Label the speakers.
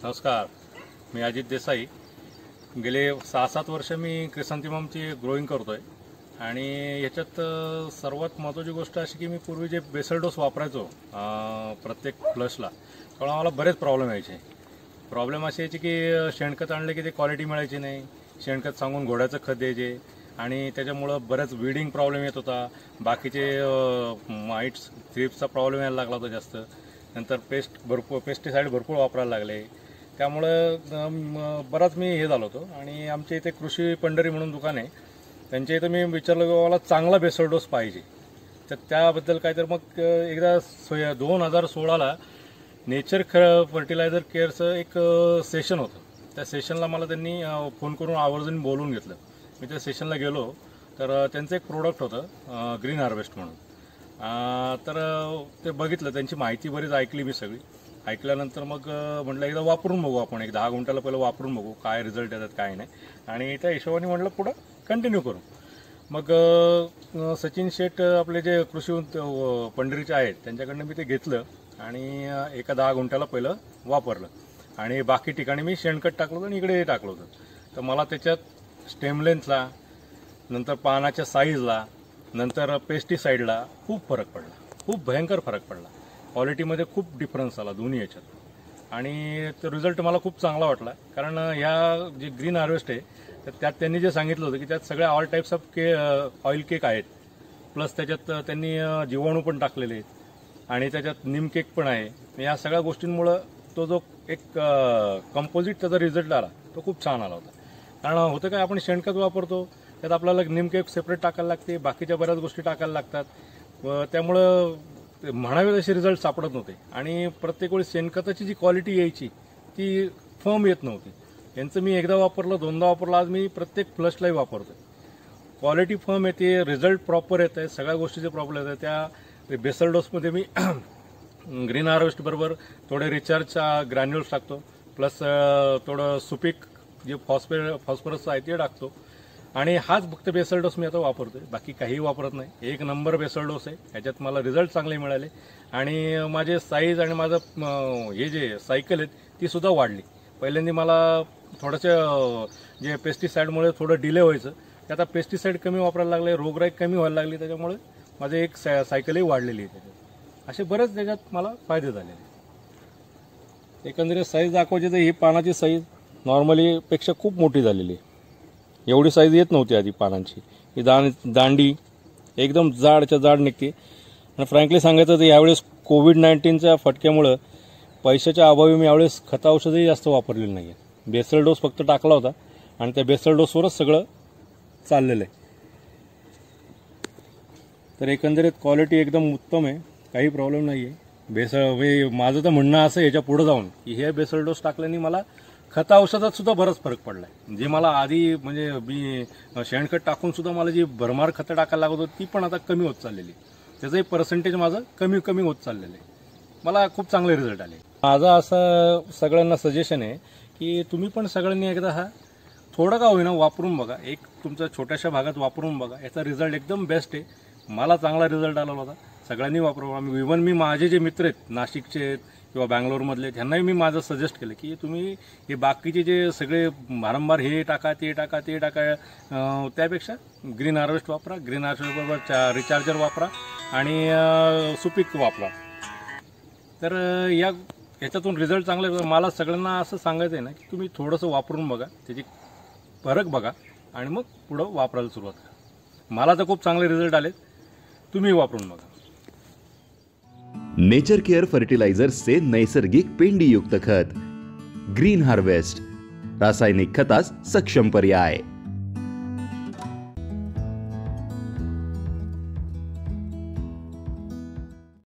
Speaker 1: नमस्कार, मी अजित देसाई। गेले 6-7 वर्ष मी क्रिसॅन्थेममची ग्रोइंग करतोय आणि याच्यात सर्वात महत्त्वाची गोष्ट अशी की मी पूर्वी जे बेसल डोस वापरायचो प्रत्येक फ्लशला, तेव्हा मला बरेच प्रॉब्लेम यायचे। प्रॉब्लेम असे यायचे की शेणखत आणले की ते क्वालिटी मिळायची नाही, शेणखत सांगून घोड्याचं खत द्यायचे आणि त्याच्यामुळं बरेच वीडिंग प्रॉब्लेम येत होता, बाकीचे माइट्स थ्रिप्सचा प्रॉब्लेम यायला लागला होता जास्त। नंतर पेस्टिसाइड भरपूर वापरायला लागले, त्यामुळं बराच मी हे झालो होतो। आणि आमच्या इथे कृषी पंढरी म्हणून दुकान आहे, त्यांच्या इथं मी विचारलं की मला चांगला बेसल डोस पाहिजे, तर त्याबद्दल काय तर मग एकदा 2016ला नेचर फर्टिलायझर केअरचं एक सेशन होतं। त्या सेशनला मला त्यांनी फोन करून आवर्जून बोलवून घेतलं। मी त्या सेशनला गेलो तर त्यांचं एक प्रोडक्ट होतं ग्रीन हार्वेस्ट म्हणून, तर ते बघितलं, त्यांची माहिती बरीच ऐकली मी सगळी। ऐकल्यानंतर मग म्हटलं एकदा वापरून बघू, आपण एक 10 गुंठ्याला पहिलं वापरून बघू काय रिझल्ट येतात काय नाही, आणि त्या हिशोबाने म्हटलं पुढं कंटिन्यू करू। मग सचिन शेठ आपले जे कृषी पंढरीचे आहेत त्यांच्याकडनं मी ते घेतलं आणि एका 10 गुंठ्याला पहिलं वापरलं आणि बाकी ठिकाणी मी शेणखत टाकलं होतं आणि इकडे टाकलं होतं। तर मला त्याच्यात स्टेम लेंथला, नंतर पानाच्या साईजला, नंतर पेस्टिसाइडला खूप फरक पडला, खूप भयंकर फरक पडला। क्वालिटीमध्ये खूप डिफरन्स आला दोन्ही याच्यात आणि तो रिझल्ट मला खूप चांगला वाटला। कारण ह्या जे ग्रीन हार्वेस्ट आहे तर त्यात त्यांनी जे सांगितलं होतं की त्यात सगळ्या all types of oil cake आहेत, प्लस त्याच्यात त्यांनी जीवाणू पण टाकलेले आहेत आणि त्याच्यात निम केक पण आहे। या सगळ्या गोष्टींमुळं तो जो एक कंपोजिट त्याचा रिझल्ट आला तो खूप छान आला होता। कारण होतं काय, आपण शेणखत वापरतो त्यात आपल्याला निम केक सेपरेट टाकायला लागते, बाकीच्या बऱ्याच गोष्टी टाकायला लागतात, त्यामुळं म्हणावे तसे रिझल्ट सापडत नव्हते आणि प्रत्येक वेळी शेणखताची जी क्वालिटी यायची ती फर्म येत नव्हती। यांचं मी एकदा वापरलं, दोनदा वापरलं, आज मी प्रत्येक फ्लशलाही वापरतो। क्वालिटी फर्म येते, रिझल्ट प्रॉपर येत आहे, सगळ्या गोष्टीचे प्रॉब्लेम येतात। त्या बेसल डोसमध्ये मी ग्रीन हार्वेस्ट बरोबर थोडे रिचार्जचा ग्रॅन्युल्स टाकतो, प्लस थोडं सुपीक जे फॉस्फरस आहे ते टाकतो आणि हाच फक्त बेसल डोस मी आता वापरतोय, बाकी काही वापरत नाही। एक नंबर बेसल डोस आहे, याच्यात मला रिझल्ट चांगले मिळाले आणि माझे साईज आणि माझं हे जे सायकल आहेत ती सुद्धा वाढली। पहिल्यांदा मला थोडंसं जे पेस्टिसाइडमुळे थोडं डिले व्हायचं, ते आता पेस्टिसाइड कमी वापरायला लागले, रोगराई कमी व्हायला लागली, त्याच्यामुळे माझे एक सायकलही वाढलेली आहे त्याच्यात। असे बरेच त्याच्यात मला फायदे झालेले। एकंदरीत साईज दाखवायची तर ही पानाची साईज नॉर्मली पेक्षा खूप मोठी झालेली आहे, एवढी साईज येत नव्हती आधी पानांची। ही दांडी एकदम जाडच्या जाड निघते आणि फ्रँकली सांगायचं तर यावेळेस कोविड-19च्या फटक्यामुळं पैशाच्या अभावी मी यावेळेस खत औषधही जास्त वापरलेली नाही आहे। बेसल डोस फक्त टाकला होता आणि त्या बेसल डोसवरच सगळं चाललेलं आहे। तर एकंदरीत क्वालिटी एकदम उत्तम आहे, काही प्रॉब्लेम नाही आहे। माझं तर म्हणणं असं याच्या पुढे जाऊन की हे बेसल डोस टाकल्याने मला खत औषधात सुद्धा बरंच फरक पडला आहे। जे मला आधी म्हणजे मी शेणखत टाकून सुद्धा मला जी भरमार खतं टाकायला लागत होती ती पण आता कमी होत चाललेली, त्याचंही पर्सेंटेज माझं कमी होत चाललेलं आहे। मला खूप चांगले रिझल्ट आले। माझं असं सगळ्यांना सजेशन आहे की तुम्ही पण सगळ्यांनी एकदा हा थोडं का होईना वापरून बघा, एक तुमच्या छोट्याशा भागात वापरून बघा, याचा रिझल्ट एकदम बेस्ट आहे। मला चांगला रिझल्ट आला होता, सगळ्यांनी वापरावा। इव्हन मी माझे जे मित्र आहेत नाशिकचे आहेत किंवा बँगलोरमधले, त्यांनाही मी माझं सजेस्ट केलं की तुम्ही हे बाकीचे जे सगळे वारंवार हे टाका ते टाका त्यापेक्षा ग्रीन हार्वेस्ट वापरा, ग्रीन हार्वेस्ट बरोबर रिचार्जर वापरा आणि सुपीक वापरा, तर याच्यातून रिझल्ट चांगले। मला सगळ्यांना असं सांगायचं आहे ना की तुम्ही थोडंसं वापरून बघा, त्याची फरक बघा आणि मग पुढं वापरायला सुरुवात करा। मला तर खूप चांगले रिझल्ट आले, तुम्ही वापरून बघा।
Speaker 2: नेचर केअर फर्टिलायझर्सचे नैसर्गिक पेंडीयुक्त खत ग्रीन हार्वेस्ट, रासायनिक खतास सक्षम पर्याय।